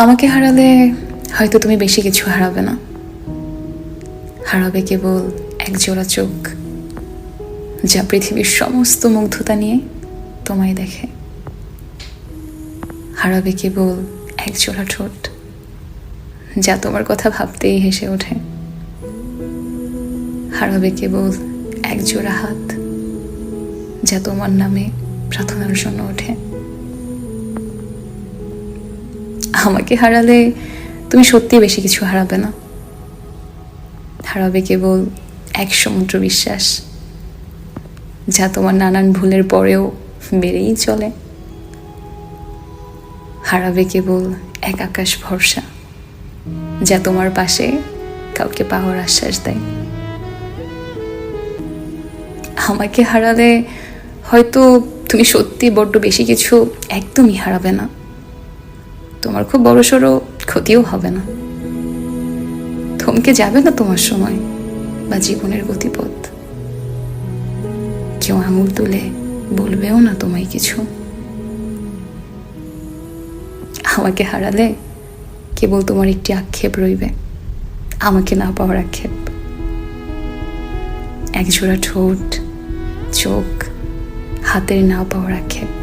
আমাকে হারালে হয়তো তুমি বেশি কিছু হারাবে না, হারাবে কেবল এক জোড়া চোখ যা পৃথিবীর সমস্ত মুগ্ধতা নিয়ে তোমায় দেখে। হারাবে কেবল এক জোড়া ঠোঁট যা তোমার কথা ভাবতেই হেসে ওঠে। হারাবে কেবল এক জোড়া হাত যা তোমার নামে প্রার্থনার জন্য ওঠে। আমাকে হারালে তুমি সত্যি বেশি কিছু হারাবে না, হারাবে কেবল এক সমুদ্র বিশ্বাস যা তোমার নানান ভুলের পরেও বেড়েই চলে। হারাবে কেবল এক আকাশ ভরসা যা তোমার পাশে কাউকে পাওয়ার আশ্বাস দেয়। আমাকে হারালে হয়তো তুমি সত্যি বড্ড বেশি কিছু একদমই হারাবে না, তোমার খুব বড়সড় ক্ষতিও হবে না, থমকে যাবে না তোমার সময় বা জীবনের গতিপথ, কেউ আঙুল তুলে বলবেও না তোমায় কিছু। আমাকে হারালে কেবল তোমার একটি আক্ষেপ রইবে, আমাকে না পাওয়ার আক্ষেপ। একজোড়া ঠোঁট, চোখ, হাতের না পাওয়ার আক্ষেপ।